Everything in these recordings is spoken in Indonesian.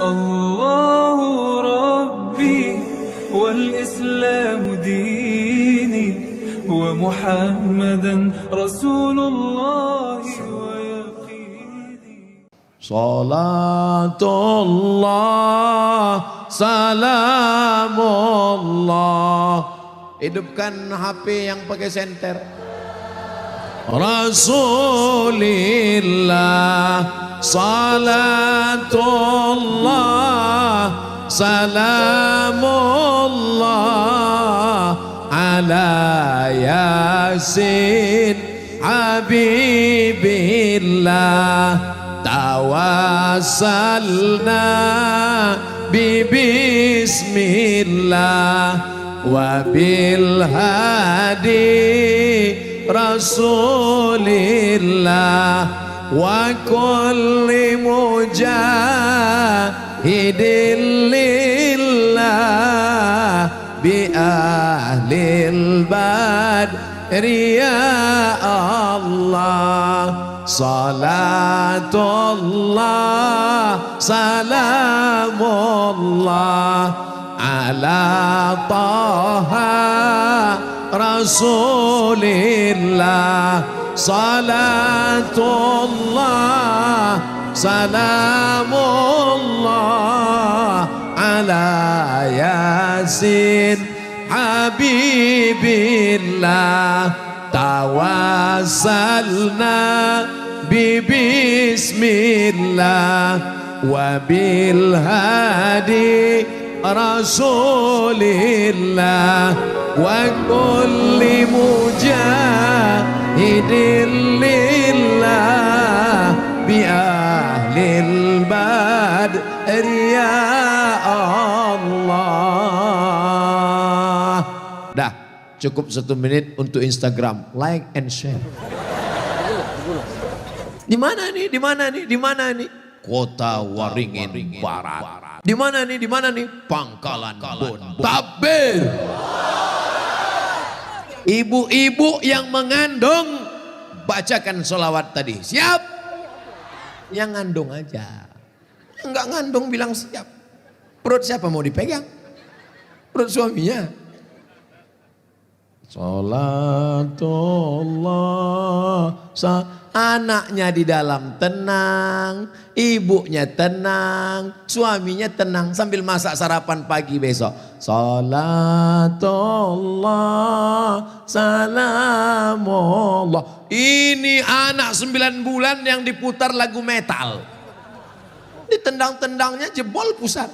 الله ربي والإسلام ديني ومحمدا رسول الله ويقيني. Salatullah salamullah. Hidupkan HP yang pakai senter. Rasulillah salatullah salamullah ala yasin habibillah tawassalna bismillah wa bil hadi Rasulillah wa kulli mujahidin lillah bi ahlil badri ya Allah. Salatullah salamullah ala taha Rasulillah. Salatullah salamullah ala yasin habibillah tawassalna bismillah wa bil hadi Rasulillah wa kulli mujahidin lillah bi ahlil badri ya Allah. Dah, cukup 1 menit untuk Instagram. Like and share. Di mana nih? Di mana nih? Di mana nih? Kota Waringin Barat. Di mana nih? Di mana nih? Pangkalan Bon. Takbir. Ibu-ibu yang mengandung bacakan sholawat tadi. Siap? Yang ngandung aja. Yang nggak ngandung bilang siap. Perut siapa mau dipegang? Perut suaminya. Salatullah. Anaknya di dalam tenang, ibunya tenang, suaminya tenang sambil masak sarapan pagi besok. Salatullah salamullah. Ini anak 9 bulan yang diputar lagu metal. Ditendang-tendangnya jebol pusat.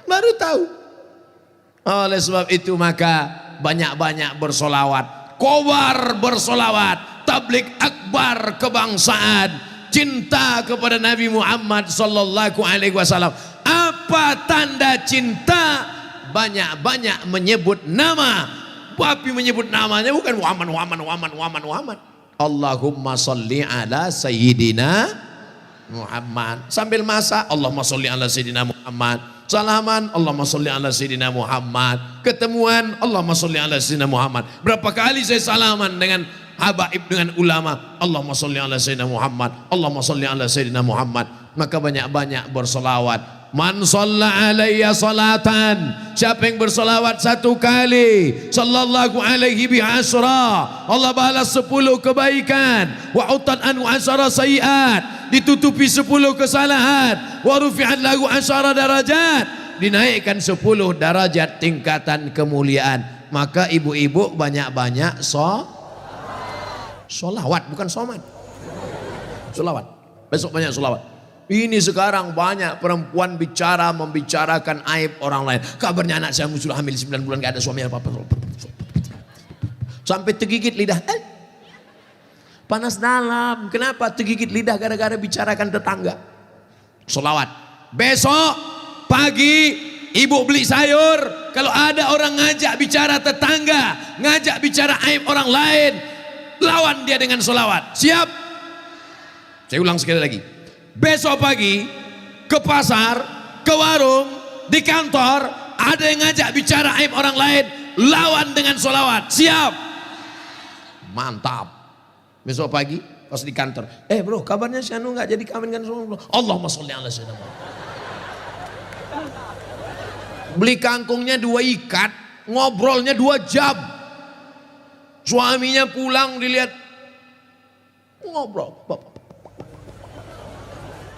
Baru tahu. Oleh sebab itu maka banyak-banyak bersolawat. Kobar bersolawat. Tablik akbar kebangsaan, cinta kepada Nabi Muhammad sallallahu alaihi wasallam. Apa tanda cinta? Banyak-banyak menyebut nama. Tapi menyebut namanya bukan Muhammad. Allahumma salli ala sayyidina Muhammad. Sambil masak, Allahumma salli ala sayyidina Muhammad. Salaman, Allahumma salli ala sayyidina Muhammad. Ketemuan, Allahumma salli ala sayyidina Muhammad. Berapa kali saya salaman dengan habaib, dengan ulama, Allahumma salli ala sayyidina Muhammad, Allahumma salli ala sayyidina Muhammad. Maka banyak-banyak bersolawat. Man shalla alayya salatan, siapa yang bersolawat 1 kali, sallallahu alaihi bi asra, Allah balas 10 kebaikan, wa utan anhu asara sayiat, ditutupi 10 kesalahan, wa rufi'at lahu asara darajat, dinaikkan 10 derajat tingkatan kemuliaan. Maka ibu-ibu banyak-banyak solawat, bukan somat. Solawat. Besok banyak solawat. Ini sekarang banyak perempuan membicarakan aib orang lain. Kabarnya anak saya sudah hamil 9 bulan gak ada suami apa-apa. Sampai tergigit lidah. Panas dalam. Kenapa tergigit lidah? Gara-gara bicarakan tetangga. Solawat. Besok pagi ibu beli sayur. Kalau ada orang ngajak bicara tetangga, ngajak bicara aib orang lain, lawan dia dengan solawat. Siap? Saya ulang sekali lagi. Besok pagi ke pasar, ke warung, di kantor, ada yang ngajak bicara aib orang lain, lawan dengan solawat. Siap? Mantap. Besok pagi pas di kantor, bro, kabarnya si Anu nggak jadi kawin kan? Allahumma sholli ala sayyidina Muhammad. Beli kangkungnya 2 ikat, ngobrolnya 2 jam. Suaminya pulang dilihat ngobrol.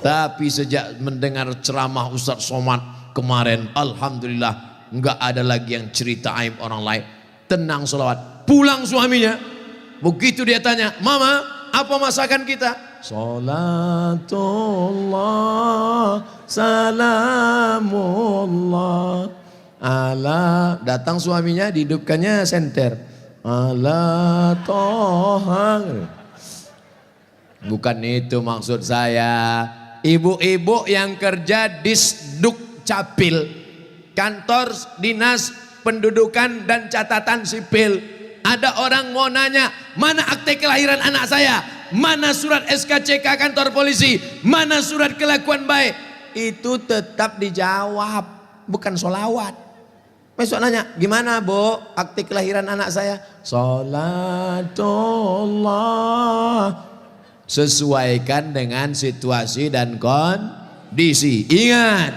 Tapi sejak mendengar ceramah Ustaz Somad kemarin, alhamdulillah nggak ada lagi yang cerita aib orang lain. Tenang, sholawat. Pulang suaminya, begitu dia tanya, mama apa masakan kita? Salatullah salamullah ala. Datang suaminya, dihidupkannya senter. Ala toha. Bukan itu maksud saya. Ibu-ibu yang kerja di Sduk Capil, kantor dinas pendudukan dan catatan sipil. Ada orang mau nanya, mana akte kelahiran anak saya? Mana surat SKCK kantor polisi? Mana surat kelakuan baik? Itu tetap dijawab, bukan sholawat. Besok nanya, gimana bu akte kelahiran anak saya? Salatullah. Sesuaikan dengan situasi dan kondisi. Ingat,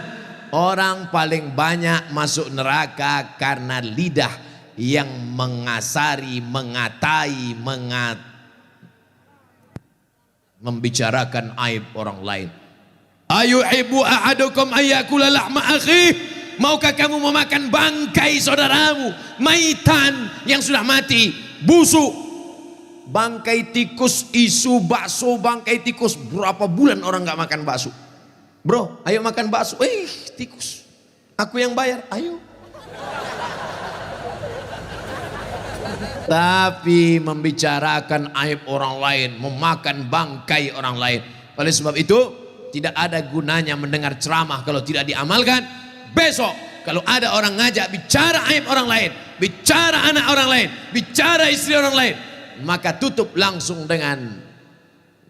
orang paling banyak masuk neraka karena lidah yang mengasari, mengatai, membicarakan aib orang lain. Ayu ibu ahadukum ayakula lahma akhi. Maukah kamu memakan bangkai saudaramu? Maitan yang sudah mati, busuk. Bangkai tikus, isu bakso bangkai tikus. Berapa bulan orang gak makan bakso? Bro, ayo makan bakso. Tikus. Aku yang bayar, ayo. Tapi membicarakan aib orang lain, memakan bangkai orang lain. Oleh sebab itu, tidak ada gunanya mendengar ceramah kalau tidak diamalkan. Besok, kalau ada orang ngajak bicara aib orang lain, bicara anak orang lain, bicara istri orang lain, maka tutup langsung dengan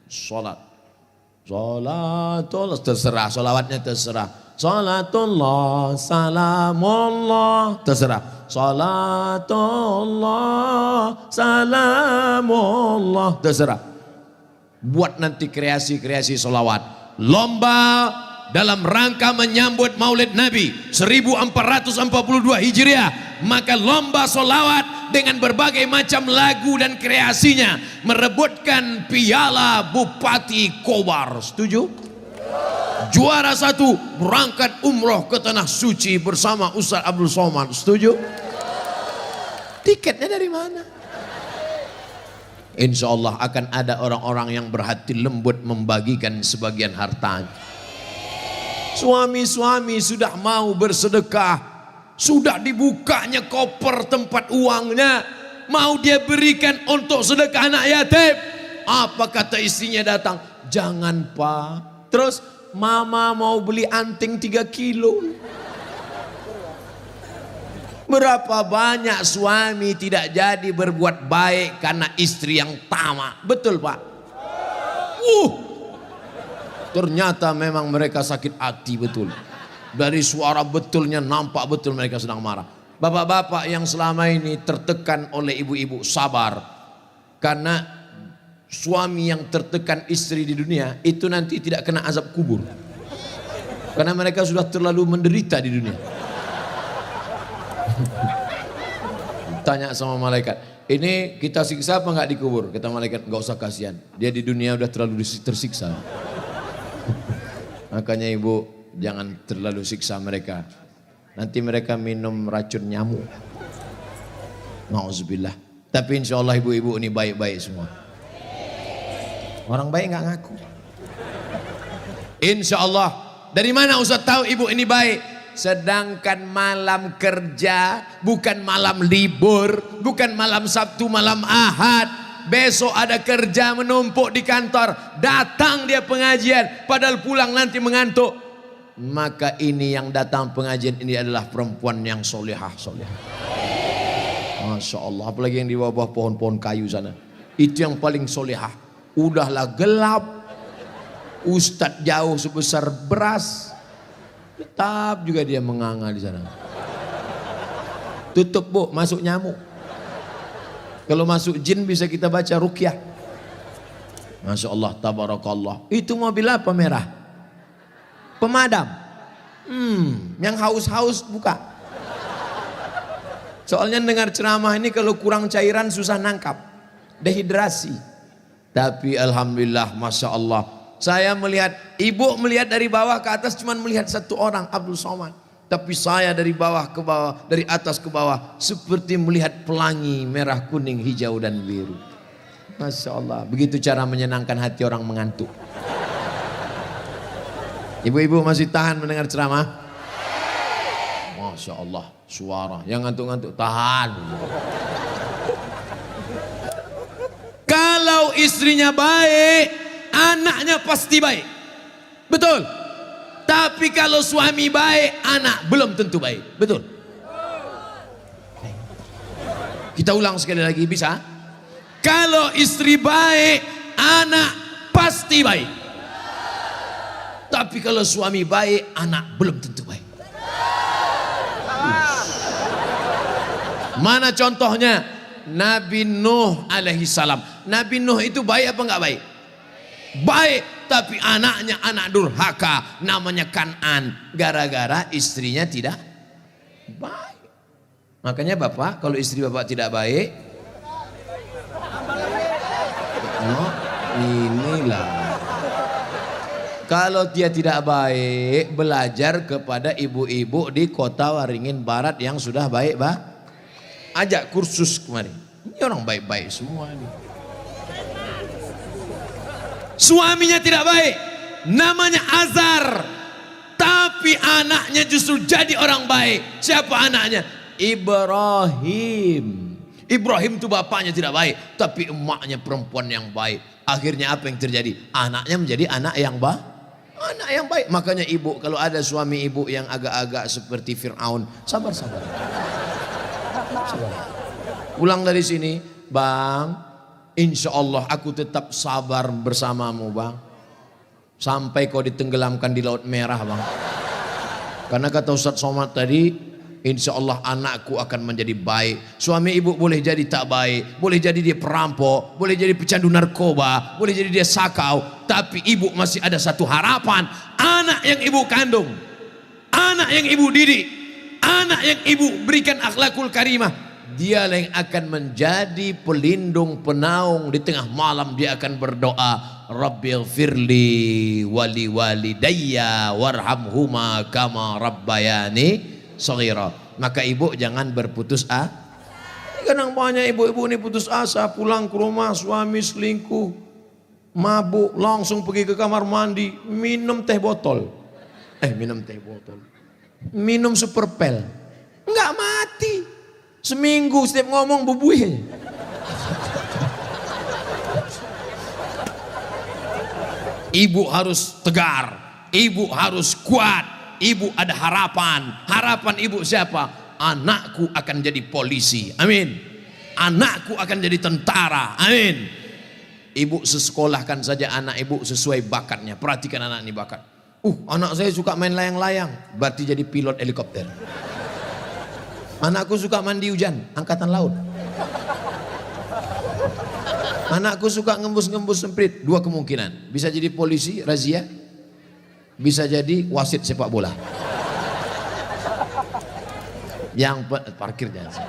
sholat. Sholatullah, terserah, sholawatnya terserah. Sholatullah, salamullah, terserah. Sholatullah, salamullah, terserah. Buat nanti kreasi-kreasi sholawat. Lomba dalam rangka menyambut Maulid Nabi 1442 Hijriah. Maka lomba sholawat dengan berbagai macam lagu dan kreasinya merebutkan piala Bupati Kobar. Setuju? Juara 1 berangkat umroh ke Tanah Suci bersama Ustaz Abdul Somad. Setuju? Tiketnya dari mana? Insya Allah akan ada orang-orang yang berhati lembut membagikan sebagian hartanya. Suami-suami sudah mau bersedekah, sudah dibukanya koper tempat uangnya, mau dia berikan untuk sedekah anak yatim. Apa kata istrinya datang? Jangan pak. Terus mama mau beli anting 3 kilo. Berapa banyak suami tidak jadi berbuat baik karena istri yang tamak. Betul pak? Ternyata memang mereka sakit hati betul. Dari suara betulnya nampak betul mereka sedang marah. Bapak-bapak yang selama ini tertekan oleh ibu-ibu, sabar. Karena suami yang tertekan istri di dunia itu nanti tidak kena azab kubur. Karena mereka sudah terlalu menderita di dunia. Tanya sama malaikat, ini kita siksa apa enggak dikubur? Kata malaikat, enggak usah kasihan. Dia di dunia udah terlalu tersiksa. Makanya ibu jangan terlalu siksa mereka. Nanti mereka minum racun nyamuk. Nauzubillah. Tapi insya Allah ibu-ibu ini baik-baik semua. Orang baik nggak ngaku. Insya Allah. Dari mana Ustaz tahu ibu ini baik? Sedangkan malam kerja, bukan malam libur, bukan malam Sabtu, malam Ahad. Besok ada kerja menumpuk di kantor, datang dia pengajian, padahal pulang nanti mengantuk. Maka ini yang datang pengajian ini adalah perempuan yang solehah. Masya Allah, apalagi yang di bawah pohon-pohon kayu sana. Itu yang paling solehah. Udahlah gelap, ustadz jauh sebesar beras, tetap juga dia menganga di sana. Tutup bu, masuk nyamuk. Kalau masuk jin bisa kita baca ruqyah. Masya Allah, tabarakallah. Itu mobil apa merah? Pemadam. Yang haus-haus buka. Soalnya dengar ceramah ini kalau kurang cairan susah nangkap, dehidrasi. Tapi alhamdulillah, masya Allah, saya melihat, ibu melihat dari bawah ke atas cuma melihat satu orang, Abdul Somad. Tapi saya dari bawah ke bawah, dari atas ke bawah, seperti melihat pelangi merah, kuning, hijau dan biru. Masya Allah, begitu cara menyenangkan hati orang mengantuk. Ibu-ibu masih tahan mendengar ceramah? Masya Allah, suara yang ngantuk-ngantuk tahan. Kalau istrinya baik, anaknya pasti baik. Betul. Tapi kalau suami baik, anak belum tentu baik. Betul. Kita ulang sekali lagi, bisa? Kalau istri baik, anak pasti baik. Tapi kalau suami baik, anak belum tentu baik. Mana contohnya? Nabi Nuh alaihi salam. Nabi Nuh itu baik apa enggak baik? Baik, tapi anaknya anak durhaka, namanya Kan'an, gara-gara istrinya tidak baik. Makanya bapak, kalau istri bapak tidak baik, oh, inilah. Kalau dia tidak baik, belajar kepada ibu-ibu di kota Waringin Barat yang sudah baik, ajak kursus kemarin. Ini orang baik-baik semua nih. Suaminya tidak baik, namanya Azar, tapi anaknya justru jadi orang baik. Siapa anaknya? Ibrahim. Ibrahim itu bapaknya tidak baik, tapi emaknya perempuan yang baik. Akhirnya apa yang terjadi? Anaknya menjadi anak yang baik. Anak yang baik. Makanya ibu, kalau ada suami ibu yang agak-agak seperti Fir'aun, sabar-sabar. Pulang dari sini, bang, insya Allah aku tetap sabar bersamamu, bang. Sampai kau ditenggelamkan di Laut Merah, bang. Karena kata Ustadz Somad tadi, insya Allah anakku akan menjadi baik. Suami ibu boleh jadi tak baik, boleh jadi dia perampok, boleh jadi pecandu narkoba, boleh jadi dia sakau, tapi ibu masih ada satu harapan. Anak yang ibu kandung, anak yang ibu didik, anak yang ibu berikan akhlakul karimah, dia yang akan menjadi pelindung penaung. Di tengah malam dia akan berdoa, Rabbighfirli wali walidayya warhamhuma kama rabbayani shaghira. Maka ibu jangan berputus asa. Kadang banyak ibu-ibu ini putus asa, pulang ke rumah suami selingkuh, mabuk, langsung pergi ke kamar mandi, minum teh botol. Minum super pel. Enggak mati. Seminggu setiap ngomong bubuih. Ibu harus tegar, ibu harus kuat, ibu ada harapan. Harapan ibu siapa? Anakku akan jadi polisi, amin. Anakku akan jadi tentara, amin. Ibu sekolahkan saja anak ibu sesuai bakatnya. Perhatikan anak ini bakat. Anak saya suka main layang-layang, berarti jadi pilot helikopter. Anakku suka mandi hujan, angkatan laut. Anakku suka ngembus-ngembus semprit, dua kemungkinan. Bisa jadi polisi, razia. Bisa jadi wasit sepak bola. Yang parkir jangan.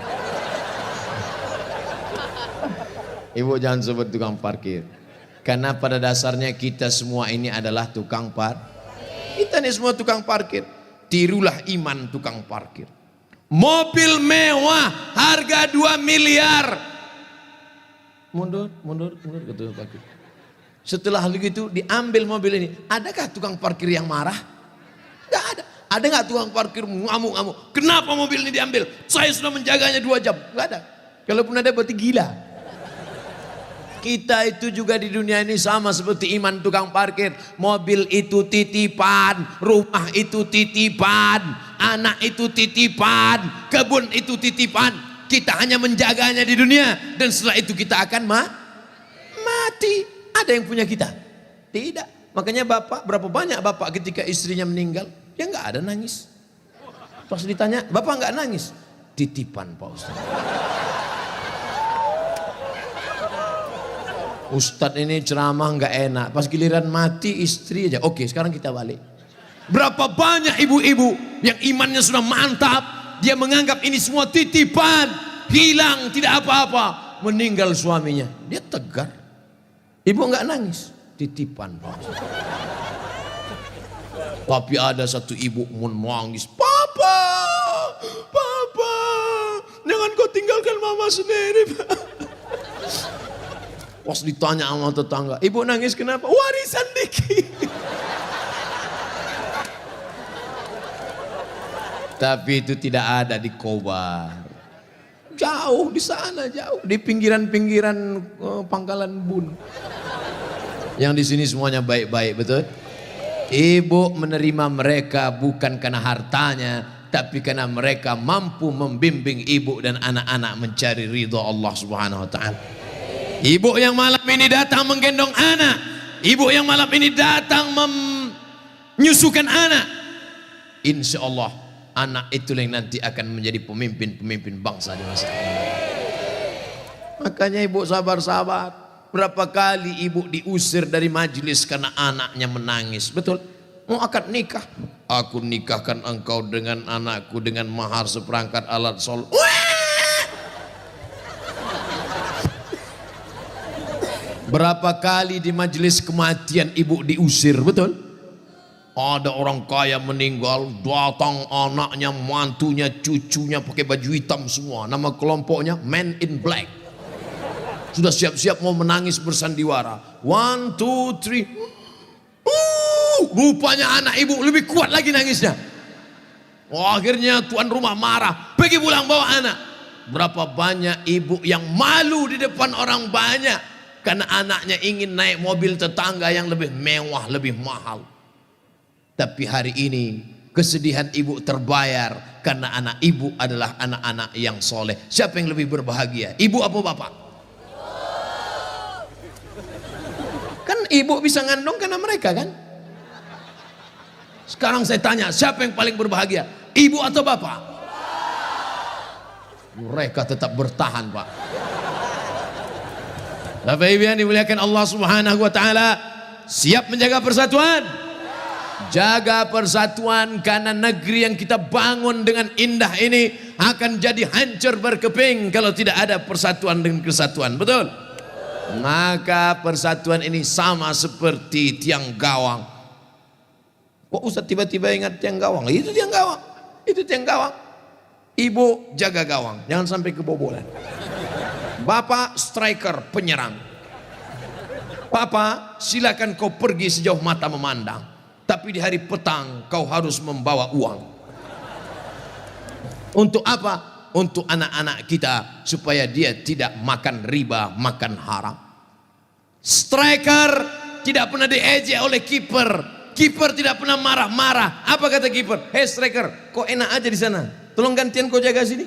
Ibu jangan sebut tukang parkir. Karena pada dasarnya kita semua ini adalah tukang Kita ini semua tukang parkir. Tirulah iman tukang parkir. Mobil mewah harga 2 miliar. Mundur ketua parkir. Setelah begitu diambil mobil ini. Adakah tukang parkir yang marah? Enggak ada. Ada nggak tukang parkir ngamuk-ngamuk? Kenapa mobil ini diambil? Saya sudah menjaganya 2 jam. Enggak ada. Kalaupun ada berarti gila. Kita itu juga di dunia ini sama seperti iman tukang parkir. Mobil itu titipan, rumah itu titipan, anak itu titipan, kebun itu titipan. Kita hanya menjaganya di dunia dan setelah itu kita akan mati. Ada yang punya kita? Tidak. Makanya bapak, berapa banyak bapak ketika istrinya meninggal, dia nggak ada nangis. Pas ditanya, bapak nggak nangis? Titipan Pak Ustaz. Ustadz ini ceramah nggak enak. Pas giliran mati istri aja. Oke, sekarang kita balik. Berapa banyak ibu-ibu yang imannya sudah mantap, dia menganggap ini semua titipan, hilang tidak apa-apa. Meninggal suaminya, dia tegar. Ibu nggak nangis, titipan Pak. Tapi ada satu ibu menangis, Papa, Papa, jangan kau tinggalkan mama sendiri. Pas ditanya sama tetangga, ibu nangis kenapa? Warisan dikit. Tapi itu tidak ada di Kobar. Jauh di sana, jauh di pinggiran-pinggiran Pangkalan Bun. Yang di sini semuanya baik-baik, betul? Ibu menerima mereka bukan karena hartanya, tapi karena mereka mampu membimbing ibu dan anak-anak mencari ridho Allah Subhanahu wa taala. Ibu yang malam ini datang menggendong anak, ibu yang malam ini datang menyusukan anak, insya Allah anak itu yang nanti akan menjadi pemimpin-pemimpin bangsa di masa ini. Makanya ibu sabar-sabar. Berapa kali ibu diusir dari majelis karena anaknya menangis. Betul? Mau akad nikah. Aku nikahkan engkau dengan anakku dengan mahar seperangkat alat sholat. Berapa kali di majelis kematian ibu diusir. Betul? Ada orang kaya meninggal, datang anaknya, mantunya, cucunya pakai baju hitam semua. Nama kelompoknya Men in Black. Sudah siap-siap mau menangis bersandiwara. 1, 2, 3. Rupanya anak ibu lebih kuat lagi nangisnya. Akhirnya tuan rumah marah. Pergi pulang bawa anak. Berapa banyak ibu yang malu di depan orang banyak. Karena anaknya ingin naik mobil tetangga yang lebih mewah, lebih mahal. Tapi hari ini kesedihan ibu terbayar. Karena anak ibu adalah anak-anak yang soleh. Siapa yang lebih berbahagia? Ibu apa bapak? Kan ibu bisa ngandung karena mereka kan. Sekarang saya tanya, siapa yang paling berbahagia? Ibu atau bapak? Mereka tetap bertahan Pak. Bapak Ibu yang dimuliakan Allah Subhanahu wa taala, siap menjaga persatuan? Jaga persatuan, karena negeri yang kita bangun dengan indah ini akan jadi hancur berkeping kalau tidak ada persatuan dan kesatuan. Betul? Maka persatuan ini sama seperti tiang gawang. Kok Ustaz tiba-tiba ingat tiang gawang? Itu tiang gawang. Itu tiang gawang. Ibu jaga gawang, jangan sampai kebobolan. Bapak striker, penyerang. Papa, silakan kau pergi sejauh mata memandang. Tapi di hari petang kau harus membawa uang. Untuk apa? Untuk anak-anak kita supaya dia tidak makan riba, makan haram. Striker tidak pernah diejek oleh kiper. Kiper tidak pernah marah-marah. Apa kata kiper? Hei striker, kok enak aja di sana. Tolong gantian kau jaga sini.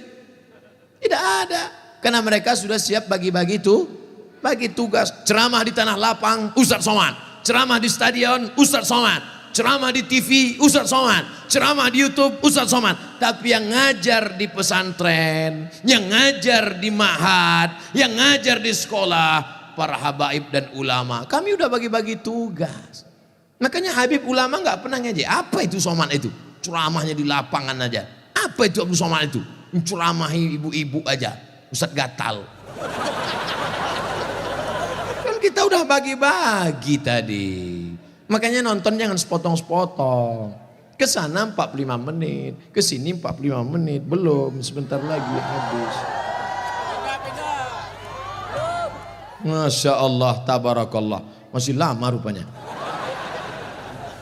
Tidak ada. Karena mereka sudah siap bagi-bagi itu, bagi tugas. Ceramah di tanah lapang, Ustadz Somad. Ceramah di stadion, Ustadz Somad. Ceramah di TV, Ustadz Somad. Ceramah di YouTube, Ustadz Somad. Tapi yang ngajar di pesantren, yang ngajar di ma'had, yang ngajar di sekolah, para habaib dan ulama, kami udah bagi-bagi tugas. Makanya Habib ulama nggak pernah ngejek. Apa itu Somad itu? Ceramahnya di lapangan aja. Apa itu Abu Somad itu? Ceramahi ibu-ibu aja. Ustadz gatal. Kan kita udah bagi-bagi tadi. Makanya nonton jangan sepotong-sepotong. Ke sana 45 menit, ke sini 45 menit, belum, sebentar lagi habis. Masya Allah, tabarakallah, masih lama rupanya.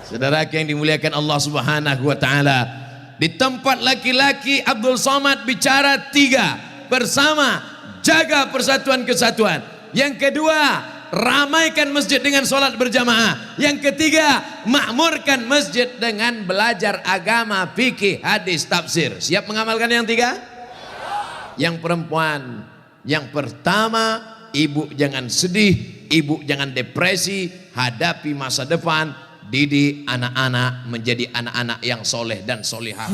Saudara yang dimuliakan Allah Subhanahu wa taala, di tempat laki-laki Abdul Somad bicara 3, bersama, jaga persatuan kesatuan. Yang kedua, ramaikan masjid dengan sholat berjamaah. Yang ketiga, makmurkan masjid dengan belajar agama, fikih, hadis, tafsir. Siap mengamalkan yang 3? Yang perempuan, yang pertama, ibu jangan sedih, ibu jangan depresi, hadapi masa depan, didik anak-anak menjadi anak-anak yang soleh dan solihah.